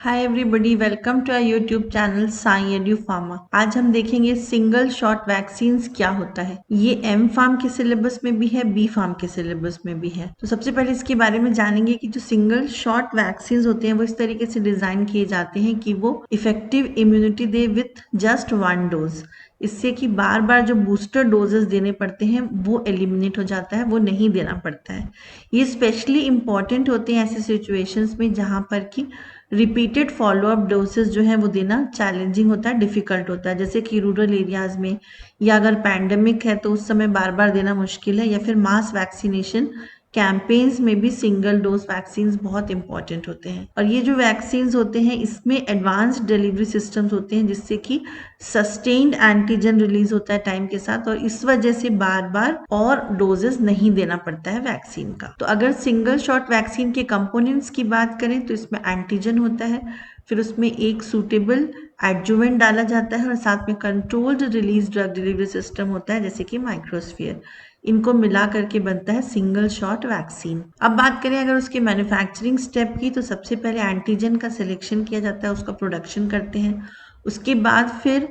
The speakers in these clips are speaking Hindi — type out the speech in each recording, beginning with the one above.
Hi everybody, welcome to our YouTube channel Sai edu pharma. आज हम देखेंगे सिंगल शॉट वैक्सीन्स क्या होता है। ये एम फार्म के सिलेबस में भी है, बी फार्म के सिलेबस में भी है। तो सबसे पहले इसके बारे में जानेंगे कि जो सिंगल शॉट वैक्सीन्स होते हैं वो इस तरीके से डिजाइन किए जाते हैं कि वो effective immunity they with just one dose. इससे कि बार बार जो बूस्टर डोजेस देने पड़ते हैं वो एलिमिनेट हो जाता है, वो नहीं देना पड़ता है। ये स्पेशली इंपॉर्टेंट होते हैं ऐसे सिचुएशंस में जहां पर कि रिपीटेड फॉलोअप डोसेस जो है वो देना चैलेंजिंग होता है, डिफिकल्ट होता है, जैसे कि रूरल एरियाज में, या अगर पैंडेमिक है तो उस समय बार बार देना मुश्किल है, या फिर मास वैक्सीनेशन कैंपेन्स में भी सिंगल डोज वैक्सीन्स बहुत इंपॉर्टेंट होते हैं। और ये जो वैक्सीन्स होते हैं इसमें एडवांस्ड डिलीवरी सिस्टम्स होते हैं जिससे कि सस्टेन्ड एंटीजन रिलीज होता है टाइम के साथ, और इस वजह से बार बार और डोजेस नहीं देना पड़ता है वैक्सीन का। तो अगर सिंगल शॉट वैक्सीन के कंपोनेंट्स की बात करें तो इसमें एंटीजन होता है, फिर उसमें एक सूटेबल एडजुवेंट डाला जाता है और साथ में controlled release drug delivery system होता है जैसे कि माइक्रोस्फीयर। इनको मिला करके बनता है सिंगल शॉट वैक्सीन। अब बात करें अगर उसके मैन्युफैक्चरिंग स्टेप की, तो सबसे पहले एंटीजन का सिलेक्शन किया जाता है, उसका प्रोडक्शन करते हैं। उसके बाद फिर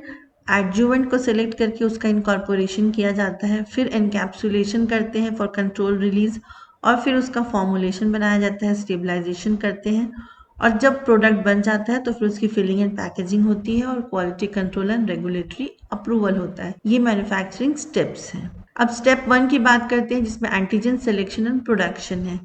एडजुवेंट को सिलेक्ट करके उसका इनकॉर्पोरेशन किया जाता है, फिर एनकैप्सुलेशन करते हैं फॉर कंट्रोल रिलीज, और फिर उसका फॉर्मुलेशन बनाया जाता है, स्टेबलाइजेशन करते हैं, और जब प्रोडक्ट बन जाता है तो फिर उसकी फिलिंग एंड पैकेजिंग होती है और quality control and regulatory approval होता है। ये मैन्युफैक्चरिंग स्टेप्स हैं। अब स्टेप 1 की बात करते हैं जिसमें एंटीजन सिलेक्शन एंड प्रोडक्शन है।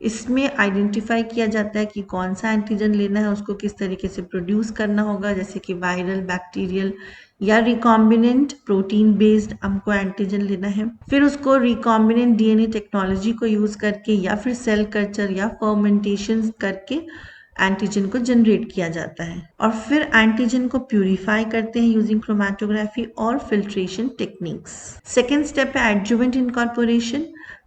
इसमें आइडेंटिफाई किया जाता है कि कौन सा एंटीजन लेना है, उसको किस तरीके से प्रोड्यूस करना होगा, जैसे कि वायरल, बैक्टीरियल या रिकॉम्बिनेंट प्रोटीन बेस्ड हमको एंटीजन लेना है। फिर उसको रिकॉम्बिनेंट डीएनए टेक्नोलॉजी को यूज करके या फिर सेल कल्चर या फर्मेंटेशन करके एंटीजन को जनरेट किया जाता है, और फिर एंटीजन को प्यूरिफाई करते हैं यूजिंग क्रोमैटोग्राफी और फिल्ट्रेशन टेक्निक्स। सेकेंड स्टेप है एडजुवेंट इनकॉर्पोरेशन।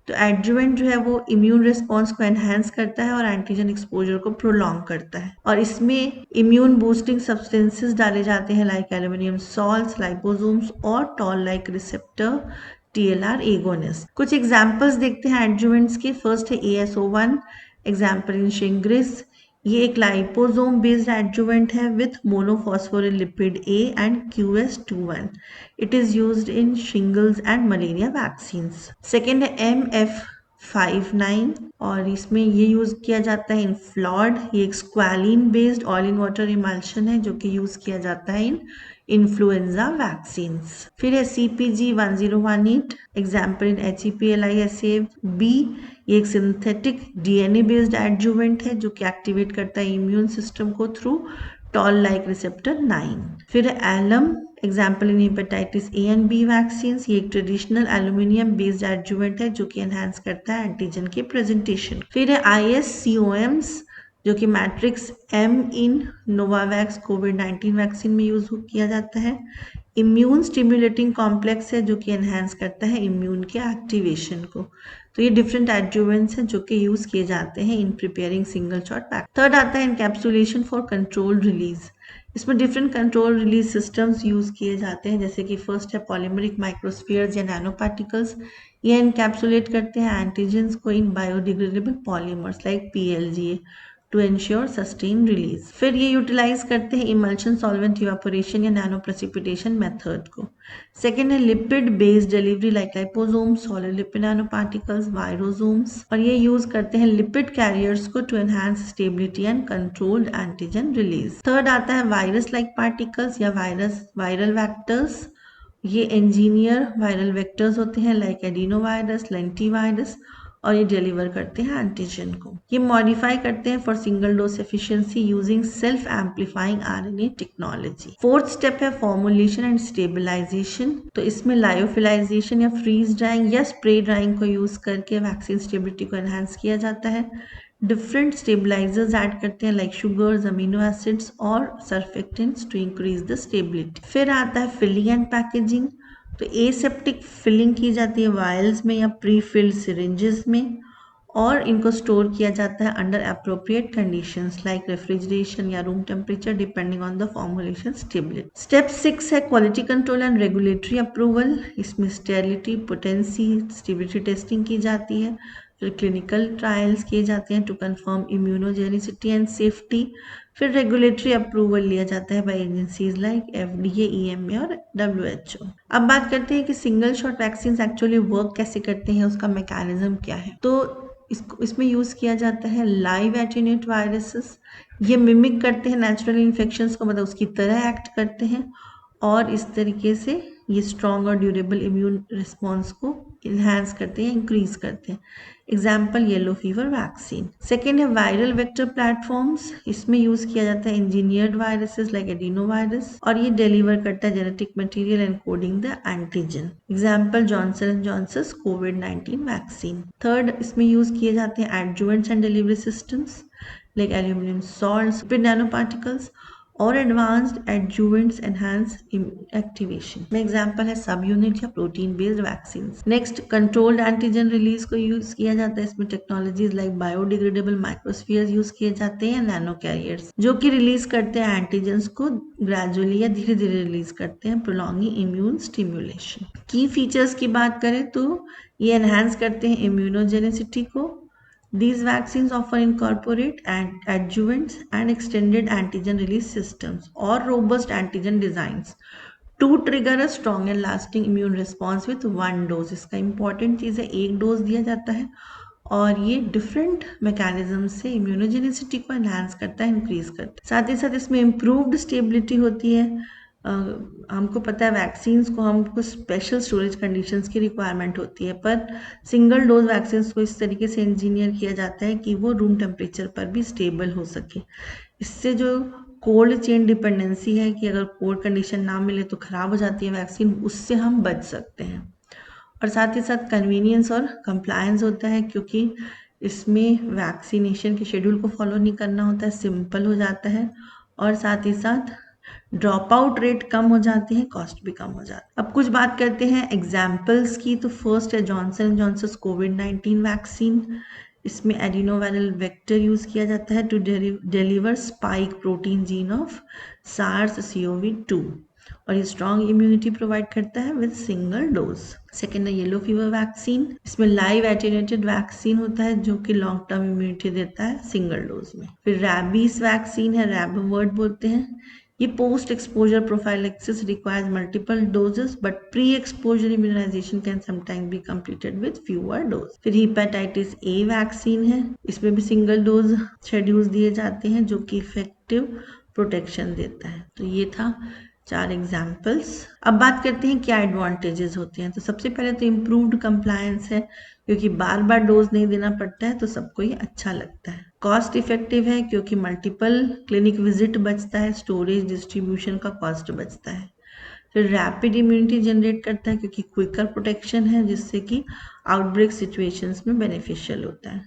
तो एडजुवेंट जो है वो इम्यून रिस्पॉन्स को एनहांस करता है और एंटीजन एक्सपोजर को प्रोलॉन्ग करता है, और इसमें इम्यून बूस्टिंग सब्सटेंसेस डाले जाते हैं लाइक एल्यूमिनियम सॉल्ट्स, लाइपोसोम्स और toll like receptor TLR agonist. कुछ एग्जांपल्स देखते हैं एडजुवेंट्स के। फर्स्ट है AS01 एग्जांपल इन शिंग्रिस। ये एक लाइपोसोम बेस्ड एडजुवेंट है with monophosphoryl lipid A and QS21। It is used in shingles and malaria vaccines. Second है MF59, और इसमें ये यूज किया जाता है इन फ्लॉड। ये एक squalane based all in water emulsion है जो कि यूज किया जाता है इन इन्फ्लुएंजा वैक्सीन्स। फिर है CPG1018 एग्जाम्पल इन HEPLISA-B। ये एक सिंथेटिक DNA बेस्ड एडजुवेंट है जो कि एक्टिवेट करता है इम्यून सिस्टम को थ्रू टॉल लाइक रिसेप्टर 9। फिर alum example in hepatitis A and B vaccines. ये एक ट्रेडिशनल एल्यूमिनियम बेस्ड एडजुवेंट है जो कि एनहांस करता है एंटीजन के प्रेजेंटेशन। फिर है ISCOMs जो कि मैट्रिक्स M इन नोवावैक्स कोविड-19 वैक्सीन में यूज किया जाता है। इम्यून स्टिम्युलेटिंग कॉम्प्लेक्स है जो कि एनहांस करता है इम्यून के एक्टिवेशन को। तो ये डिफरेंट एडजुवेंट्स हैं जो कि यूज किए जाते हैं in preparing single shot pack. Third आता है एनकैप्सुलेशन फॉर कंट्रोल रिलीज। इसमें different control release systems use किए जाते हैं, जैसे कि फर्स्ट है पॉलीमरिक माइक्रोस्फीयर्स या नैनो पार्टिकल्स। ये एनकैप्सुलेट करते हैं एंटीजन्स को in biodegradable polymers like PLGA to ensure sustain release. फिर ये यूटिलाइज करते हैं इमल्शन सॉल्वेंट इवापोरेशन या नैनो प्रेसिपिटेशन मेथड को। सेकेंड है lipid based delivery like liposomes, solid lipid nano particles, virosomes, और ये यूज करते हैं लिपिड कैरियर्स को to enhance stability and controlled antigen release. Third आता है वायरस लाइक पार्टिकल्स या वायरल वेक्टर्स। ये इंजीनियर वायरल वेक्टर्स होते हैं लाइक एडिनोवायरस, लेंटिवायरस, और ये डिलीवर करते हैं एंटीजन को। ये मॉडिफाई करते हैं for single dose efficiency using self amplifying RNA technology. Fourth step है फॉर्मुलेशन एंड स्टेबलाइजेशन। तो इसमें लायोफिलाइजेशन या फ्रीज ड्राइंग या स्प्रे ड्राइंग को यूज करके वैक्सीन स्टेबिलिटी को एनहांस किया जाता है। डिफरेंट स्टेबलाइजर्स ऐड करते हैं लाइक शुगर्स, अमीनो एसिड्स और surfactants to increase the stability. फिर आता है फिलिंग एंड पैकेजिंग। तो एसेप्टिक फिलिंग की जाती है वायल्स में या प्री फिल्ड सिरिंजेस में, और इनको स्टोर किया जाता है under appropriate conditions like refrigeration या room temperature depending on the formulation stability. Step 6 है quality control and regulatory approval. इसमें स्टेरिलिटी, पोटेंसी, स्टेबिलिटी टेस्टिंग की जाती है। फिर क्लिनिकल ट्रायल्स किए जाते हैं to confirm immunogenicity and safety. फिर रेगुलेटरी अप्रूवल लिया जाता है by agencies like FDA, EMA और WHO। अब बात करते हैं कि single shot vaccine actually work कैसे करते हैं, उसका मैकेनिज्म क्या है। तो इसमें यूज किया जाता है लाइव एटेन्यूएट वायरसेस। ये मिमिक करते हैं नेचुरल इन्फेक्शंस को, मतलब उसकी तरह एक्ट करते हैं और इस तरीके से ये स्ट्रॉन्ग और ड्यूरेबल इम्यून रिस्पॉन्स को इन्हांस करते हैं, इंक्रीज करते हैं। Example yellow fever vaccine. Second है वायरल वेक्टर प्लेटफॉर्म्स। इसमें यूज किया जाता है engineered viruses like adeno virus और ये डिलीवर करता है genetic material encoding the antigen. Example Johnson and Johnson कोविड-19 वैक्सीन। थर्ड, इसमें यूज किए जाते हैं adjuvants and delivery systems like aluminium salt, lipid nano particles और एडवांस्ड एडजुवेंट्स एनहांस एक्टिवेशन में एग्जांपल है सब यूनिट या protein based vaccine. Next, controlled antigen release को यूज किया जाता है। इसमें technologies like biodegradable microsphere use किए जाते हैं, नैनो कैरियर्स जो कि रिलीज करते हैं एंटीजन्स को ग्रेजुअली या धीरे धीरे रिलीज करते हैं, प्रोलॉन्गिंग इम्यून स्टिम्युलेशन। की फीचर्स की बात करें तो ये एनहांस करते हैं इम्यूनोजेनिसिटी को। These vaccines often incorporate adjuvants and extended antigen release systems or robust antigen designs to trigger a strong and lasting immune response with one dose। इसका important चीज़ है, एक डोज दिया जाता है और ये डिफरेंट मैकेनिज्म से इम्यूनोजेनिसिटी को एनहांस करता है, इंक्रीज करता है। साथ ही साथ इसमें इम्प्रूव्ड स्टेबिलिटी होती है। हमको पता है वैक्सीन्स को हमको स्पेशल स्टोरेज कंडीशंस की रिक्वायरमेंट होती है, पर सिंगल डोज वैक्सीन्स को इस तरीके से इंजीनियर किया जाता है कि वो रूम टेम्परेचर पर भी स्टेबल हो सके। इससे जो कोल्ड चेन डिपेंडेंसी है कि अगर कोल्ड कंडीशन ना मिले तो खराब हो जाती है वैक्सीन, उससे हम बच सकते हैं। और साथ ही साथ कन्वीनियंस और कंप्लायंस होता है, क्योंकि इसमें वैक्सीनेशन के शेड्यूल को फॉलो नहीं करना होता है, सिंपल हो जाता है और साथ ही साथ ड्रॉप आउट रेट कम हो जाती है, कॉस्ट भी कम हो जाती है। अब कुछ बात करते हैं एग्जाम्पल्स की। तो फर्स्ट है जॉनसन एंड जॉनसन कोविड-19 वैक्सीन। इसमें एडिनोवायरल वेक्टर यूज किया जाता है to deliver spike protein gene of SARS-CoV-2 और ये स्ट्रॉन्ग इम्यूनिटी प्रोवाइड करता है विद सिंगल डोज। सेकेंड है येलो फीवर वैक्सीन। इसमें लाइव एटेन्यूएटेड वैक्सीन होता है जो कि लॉन्ग टर्म इम्यूनिटी देता है सिंगल डोज में। फिर रैबीज वैक्सीन है, रैबवर्ड बोलते हैं। ये post exposure prophylaxis requires multiple doses but pre exposure immunization can sometime be completed with fewer dose. फिर हेपेटाइटिस ए वैक्सीन है। इसमें भी सिंगल डोज शेड्यूल्स दिए जाते हैं जो कि इफेक्टिव प्रोटेक्शन देता है। तो ये था 4 एग्जाम्पल्स। अब बात करते हैं क्या एडवांटेजेस होते हैं। तो सबसे पहले तो इम्प्रूव्ड कंप्लायंस है, क्योंकि बार बार डोज नहीं देना पड़ता है तो सबको ये अच्छा लगता है। कॉस्ट इफेक्टिव है क्योंकि मल्टीपल क्लिनिक विजिट बचता है, स्टोरेज डिस्ट्रीब्यूशन का कॉस्ट बचता है। फिर रैपिड इम्यूनिटी जनरेट करता है क्योंकि क्विकर प्रोटेक्शन है, जिससे कि आउटब्रेक सिचुएशंस में बेनिफिशियल होता है।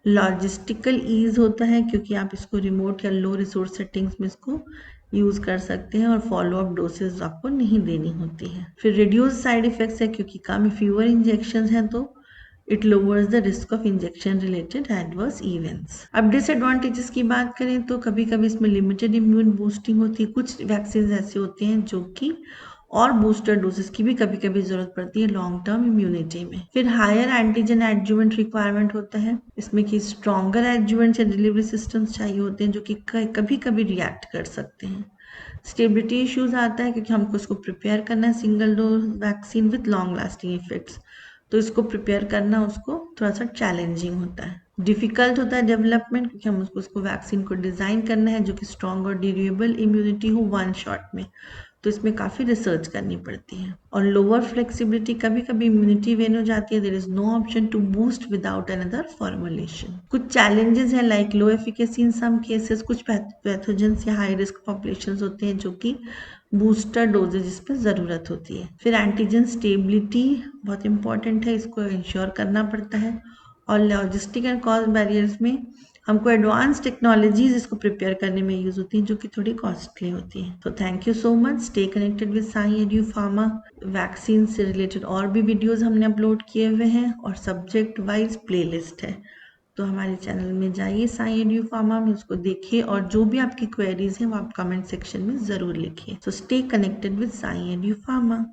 लॉजिस्टिकल ईज होता है क्योंकि आप इसको रिमोट या लो रिसोर्स सेटिंग्स में इसको यूज कर सकते हैं और फॉलो अप डोसेज आपको नहीं देनी होती है। फिर रिड्यूस साइड इफेक्ट्स है क्योंकि कम फ्यूअर इंजेक्शन हैं तो it lowers the risk of injection related adverse events. अब डिसएडवांटेजेस की बात करें तो कभी कभी इसमें लिमिटेड इम्यून बूस्टिंग होती है। कुछ वैक्सीन ऐसे होते हैं जो कि और बूस्टर डोजेस की भी कभी कभी जरूरत पड़ती है लॉन्ग टर्म इम्यूनिटी में। फिर हायर एंटीजन एडजुवेंट रिक्वायरमेंट होता है, इसमें कि स्ट्रॉन्गर एडजुवेंट या डिलीवरी सिस्टम्स चाहिए होते हैं जो कि कभी कभी रिएक्ट कर सकते हैं। स्टेबिलिटी इश्यूज आता है क्योंकि हमको इसको प्रिपेयर करना है single dose vaccine with long lasting effects, तो इसको प्रिपेयर करना उसको थोड़ा सा चैलेंजिंग होता है। डिफिकल्ट होता है डेवलपमेंट क्योंकि हम उसको वैक्सीन को डिजाइन करना है जो कि स्ट्रॉन्ग और ड्यूरेबल इम्यूनिटी हो वन शॉट में, तो इसमें काफ़ी रिसर्च करनी पड़ती है। और लोअर फ्लेक्सिबिलिटी, कभी कभी इम्यूनिटी वेन हो जाती है, there is no option to boost without another formulation. कुछ चैलेंजेस है like low efficacy in some cases, कुछ पैथोजेंस या हाई रिस्क पॉपुलेशंस होते हैं जो कि बूस्टर डोजेज पर ज़रूरत होती है। फिर एंटीजन स्टेबिलिटी बहुत इंपॉर्टेंट है, इसको इंश्योर करना पड़ता है। और लॉजिस्टिक एंड कॉस्ट बैरियर्स में हमको एडवांस टेक्नोलॉजीज इसको प्रिपेयर करने में यूज होती हैं जो कि थोड़ी कॉस्टली होती हैं। तो thank you so much. Stay connected with Sai edu pharma. Vaccine से रिलेटेड और भी वीडियोस हमने अपलोड किए हुए हैं और सब्जेक्ट वाइज प्लेलिस्ट है, तो हमारे चैनल में जाइए साई एडू फार्मा में, उसको देखिए और जो भी आपकी क्वेरीज हैं वो आप कमेंट सेक्शन में ज़रूर लिखिए। So stay connected with Sai edu pharma.